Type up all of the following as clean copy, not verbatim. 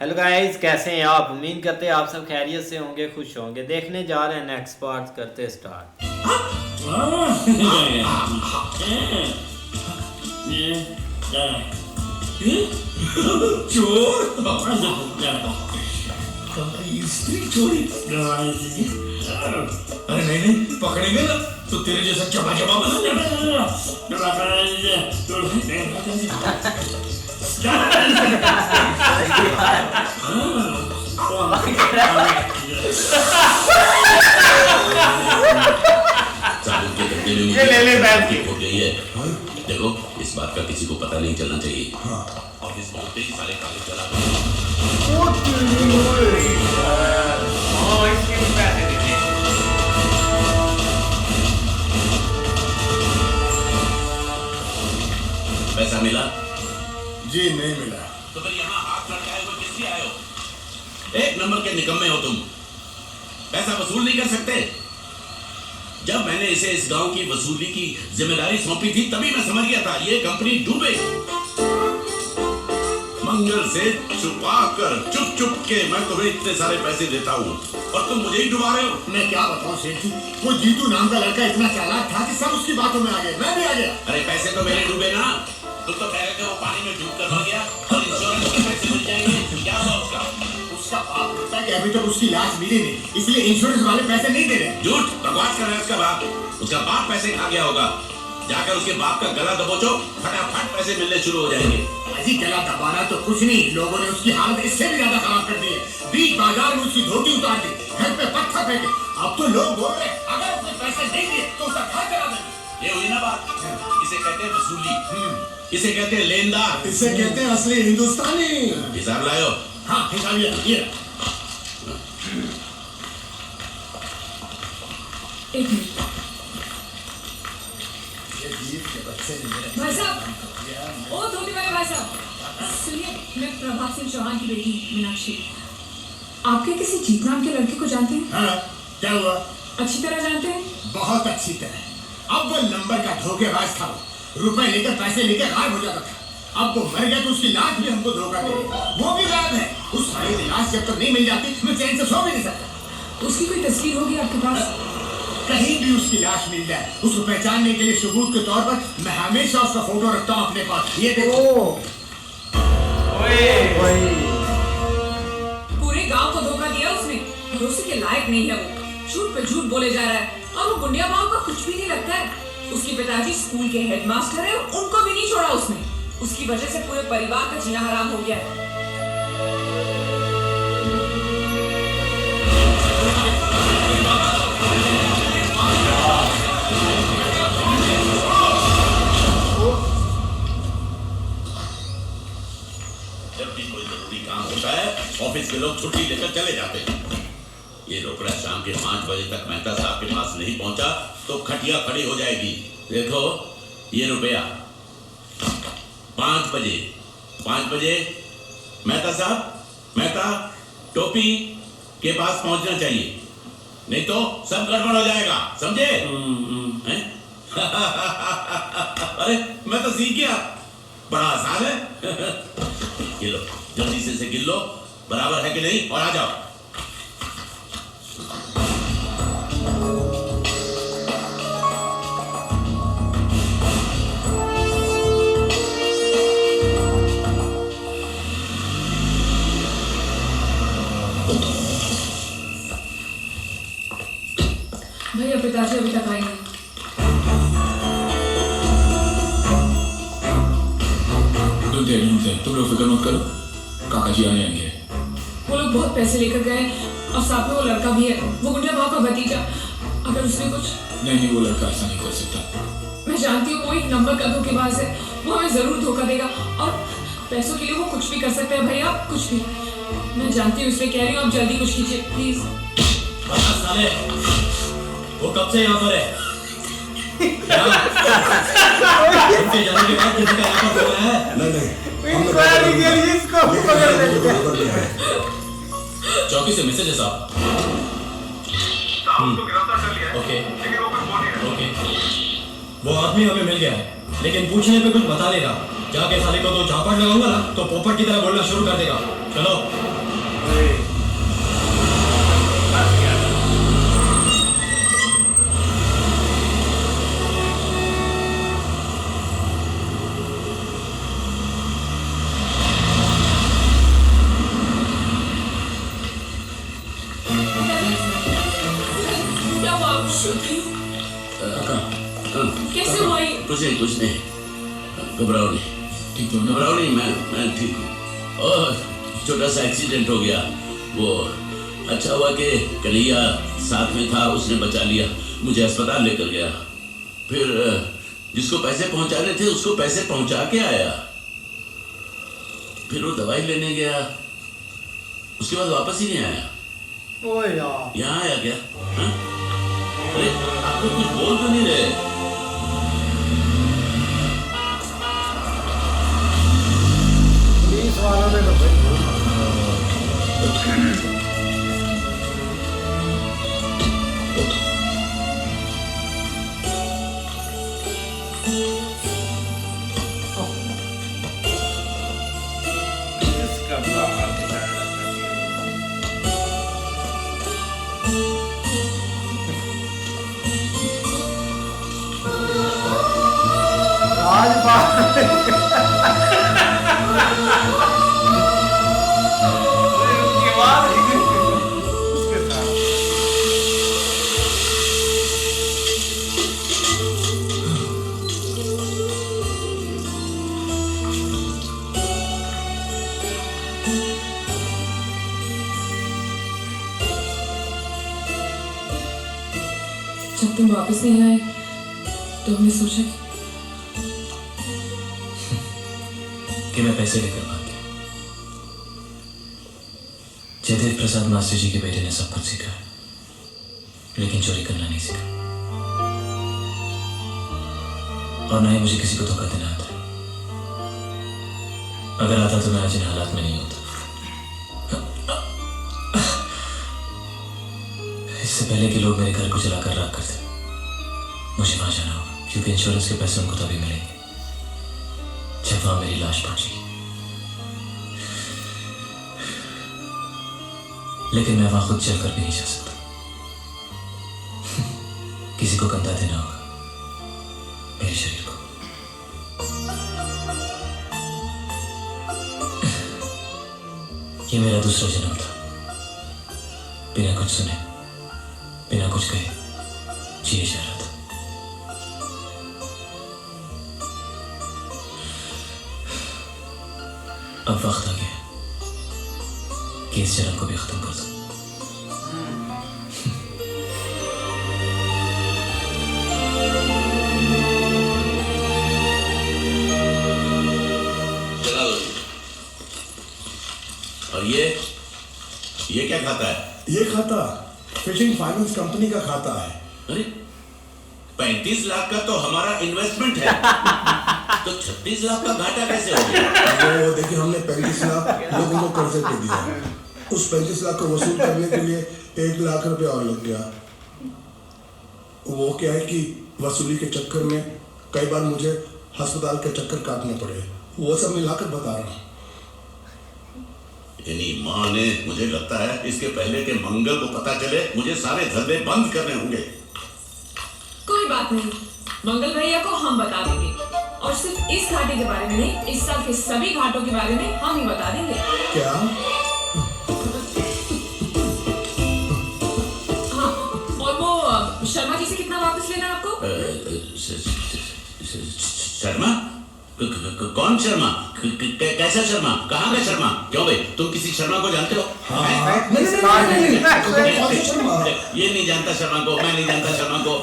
Hello guys, कैसे हैं आप? उम्मीद करते हैं आप सब खैरियत से होंगे, खुश होंगे। देखने जा रहे हैं नेक्स्ट पार्ट, करते स्टार्ट। अरे नहीं नहीं, पकड़ेंगे ना तो तेरे जैसा चबा चबा ये ले ले बैठ के। हो गई है। देखो, इस बात का किसी को पता नहीं चलना चाहिए। और इस बहुत ही सारे कागज चला पैसा मिला? जी नहीं मिला। तो फिर यहाँ हाथ लड़काए हुए किस लिए आए हो? एक नंबर के निकम्मे हो तुम। पैसा वसूल नहीं कर सकते। जब मैंने इसे इस गांव की वसूली की जिम्मेदारी सौंपी थी तभी मैं समझ गया था ये कंपनी डूबे। मंगल से छुपा कर चुप चुप के मैं तुम्हें इतने सारे पैसे देता हूँ और तुम मुझे ही डुबा रहे हो। मैं क्या बताऊं सेठ जी, वो जीतू नाम का लड़का इतना चालाक था कि सब उसकी बातों में आ गए, मैं भी आ गया। अरे पैसे तो मेरे डूबे ना, तुम तो कह रहे थे वो पानी में डूब कर मर गया और इंश्योरेंस के पैसे मिल जाएंगे। क्या हुआ उसका? उसका बाप कहता है कि अभी तक उसकी लाश मिली नहीं, इसलिए इंश्योरेंस वाले पैसे नहीं दे रहे। झूठ बकवास कर रहा है उसका बाप। उसका बाप पैसे खा गया होगा। जाकर उसके बाप का गला दबोचो, फटाफट पैसे मिलने शुरू हो जाएंगे। अजी गला दबाना तो कुछ नहीं, लोगों ने उसकी हालत इससे भी ज्यादा खराब कर दी है। बीच बाजार में उसकी धोती उतार दी, घर पे पत्थर फेंके। अब तो लोग बोल रहे अगर उसने पैसे नहीं दिए तो उसका घर जला देंगे। ये हुई ना बात। इसे कहते हैं वसूली, इसे कहते हैं लेनदार, इसे कहते हैं असली हिंदुस्तानी। हिसाब लायो। हाँ हिसाब ये एक मिनट भाई साहब, ओ धोती वाले भाई साहब, सुनिए, मैं प्रभात सिंह चौहान की बेटी मीनाक्षी। आपके किसी जीत नाम के लड़के को जानते हैं? हाँ, क्या हुआ? अच्छी तरह जानते हैं? बहुत अच्छी तरह। अब वो नंबर का धोखेबाज था, रुपए लेकर पैसे लेकर गायब हो जाता था। अब वो मर गया तो उसकी लाश भी हमको धोखा दे रही, वो भी गायब है। उस सारी की लाश जब तक नहीं मिल जाती मैं चैन से सो भी नहीं सकता। उसकी कोई तस्वीर होगी आपके पास? कहीं भी उसकी लाश मिल जाए, उसको पहचानने के लिए सबूत के तौर पर मैं हमेशा उसका फोटो रखता हूँ अपने पास। ये देखो। पूरे गांव को धोखा दिया उसने। भरोसे के लायक नहीं है वो, झूठ पे झूठ बोले जा रहा है और वो गुंडिया भाव का कुछ भी नहीं लगता है। उसके पिताजी स्कूल के हेडमास्टर है, उनको भी नहीं छोड़ा उसने। उसकी वजह से पूरे परिवार का जीना हराम हो गया है। जब भी कोई जरूरी काम होता है ऑफिस के लोग छुट्टी लेकर चले जाते हैं। ये रोकड़ा शाम के 5 बजे तक मेहता साहब के पास नहीं पहुंचा तो खटिया खड़ी हो जाएगी। देखो ये रुपया 5 बजे मेहता साहब, मेहता टोपी के पास पहुंचना चाहिए, नहीं तो सब गड़बड़ हो जाएगा, समझे? हैं? अरे मैं तो सीख गया, बड़ा आसान है। गिन लो, जल्दी से इसे गिन लो, बराबर है कि नहीं, और आ जाओ। भैया पिताजी अभी तक आए नहीं। तुम लोग फिक्र मत करो, काका जी आने आएंगे। वो लोग बहुत पैसे लेकर गए और साथ में वो लड़का भी है, वो गुंडिया भाव का भतीजा। अगर उसने कुछ... नहीं, वो लड़का ऐसा नहीं कर सकता। मैं जानती हूँ वो एक नंबर का धोखेबाज है, वो हमें जरूर धोखा देगा और पैसों के लिए वो कुछ भी कर सकता है भैया, कुछ भी। मैं जानती हूँ, इसलिए कह रही हूँ आप जल्दी कुछ कीजिए प्लीज। साले, वो कब से यहाँ पर है? जाने के बाद किसी का यहाँ पर बोला है? नहीं चौकी से मैसेज है साहब। ओके, वो आदमी हमें मिल गया है, लेकिन पूछने पे कुछ बता देगा। जाके साले को तो झापड़ लगाऊंगा ना तो पोपट की तरह बोलना शुरू कर देगा। चलो। कैसे हुआ ये? कुछ नहीं, घबराओ नहीं, ठीक तो हो ना? घबराओ नहीं, मैं ठीक हूँ। और छोटा सा एक्सीडेंट हो गया, वो अच्छा हुआ कि कन्हैया साथ में था, उसने बचा लिया, मुझे अस्पताल लेकर गया, फिर जिसको पैसे पहुंचाने थे उसको पैसे पहुंचा के आया, फिर वो दवाई लेने गया, उसके बाद वापस ही नहीं आया। ओए यार, यहाँ आया क्या? हाँ? अरे आप लोग कुछ बोल तो नहीं रहे? पुलिस वालों ने तो भाई इसका बुरा हाल बेचारा लगता है। जब तुम वापस नहीं आए तो हमने सोचा कि मैं पैसे लेकर भाग गया। जयदेव प्रसाद मास्टर जी के बेटे ने सब कुछ सीखा है, लेकिन चोरी करना नहीं सीखा, और ना ही मुझे किसी को धोखा देना आता है। अगर आता तो मैं आज इन हालात में नहीं होता। इससे पहले कि लोग मेरे घर को जलाकर राख कर दें, मुझे वहां जाना होगा, क्योंकि इंश्योरेंस के पैसे उनको तभी मिलेंगे जब वहां मेरी लाश पहुंचेगी। लेकिन मैं वहां खुद चलकर भी नहीं जा सकता। किसी को कंधा देना होगा, मेरे शरीर को। ये मेरा दूसरा जन्म था, बिना कुछ सुने, बिना कुछ कहे जिए जा रहा था। अब वक्त आ गया कि इस जन्म को भी खत्म कर दो। चला दो। और ये क्या खाता है? ये खाता फिशिंग फाइनेंस कंपनी का खाता है। अरे 35 लाख का तो हमारा इन्वेस्टमेंट है, तो 36 लाख का घाटा कैसे हो गया? वो देखिए, हमने 35 लाख लोगों को कर्जे पे दिया, उस 35 लाख को वसूल करने के लिए 1 लाख रुपया और लग गया। वो क्या है कि वसूली के चक्कर में कई बार मुझे अस्पताल के चक्कर काटने पड़े, वो सब मिलाकर बता रहा हूँ। यानी माँ ने, मुझे लगता है इसके पहले के मंगल को पता चले मुझे सारे धंधे बंद करने होंगे। कोई बात नहीं, मंगल भैया को हम बता देंगे, और सिर्फ इस घाटे के बारे में नहीं, इस साल के सभी घाटों के बारे में हम ही बता देंगे। क्या? हाँ, और वो शर्मा जी से कितना वापस लेना है आपको? शर्मा? कौन शर्मा? कैसा शर्मा? कहाँ का शर्मा? क्यों भाई, तुम किसी शर्मा को जानते हो? ये नहीं जानता शर्मा को, मैं नहीं जानता शर्मा को।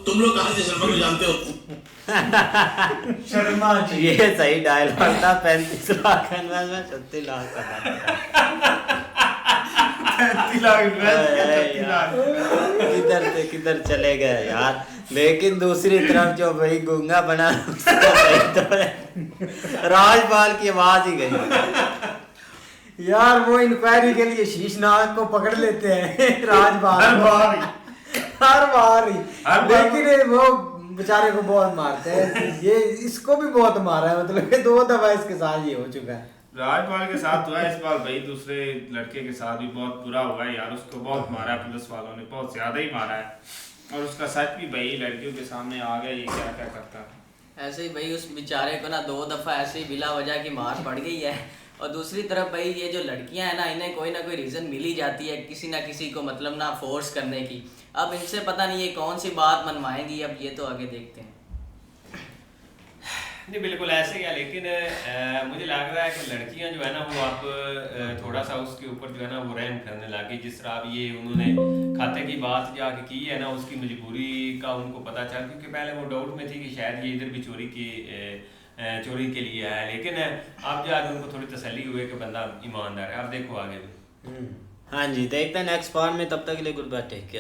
तुम लोग कहाँ से शर्मा को जानते हो? शर्मा जी, ये सही डायलॉग था। 35 लाख इन्वेस्टमेंट, 36 लाख का था। 35 लाख किधर से किधर चले गए यार। लेकिन दूसरी तरफ जो भाई गूंगा बना सही तो है। राजपाल की आवाज ही गई यार। वो इंक्वायरी के लिए शीशनाग को पकड़ लेते हैं राजपाल हर बार ही। लेकिन वो बेचारे को बहुत मारते हैं। ये इसको भी बहुत मारा है, मतलब 2 दफा इसके साथ ये हो चुका है। राजपाल के साथ हुआ, इस बार भाई दूसरे लड़के के साथ भी बहुत बुरा हुआ है यार। उसको बहुत मारा है, पुलिस वालों ने बहुत ज्यादा ही मारा है। और उसका सच भी भाई लड़कियों के सामने आ गया, ये क्या क्या करता है। ऐसे ही भाई उस बेचारे को ना 2 दफा ऐसे ही बिला वजह की मार पड़ गई है। और दूसरी तरफ भाई ये जो लड़कियां हैं ना, इन्हें कोई ना कोई रीज़न मिल ही जाती है किसी ना किसी को, मतलब ना फोर्स करने की। अब इनसे पता नहीं ये कौन सी बात मनवाएंगी, अब ये तो आगे देखते हैं। नहीं बिल्कुल ऐसे ही है, लेकिन मुझे लग रहा है कि लड़कियां जो है ना वो अब थोड़ा सा उसके ऊपर जो है ना वो रहम करने लगी। जिस तरह अब ये उन्होंने खाते की बात जाके की है ना, उसकी मजबूरी का उनको पता चल, क्योंकि पहले वो डाउट में थी कि शायद ये इधर भी चोरी के लिए आया, लेकिन अब जाके उनको थोड़ी तसल्ली हुई कि बंदा ईमानदार है। अब देखो आगे भी। हाँ जी, देखते हैं नेक्स्ट पार्ट में, तब तक के लिए गुड बाय, टेक केयर।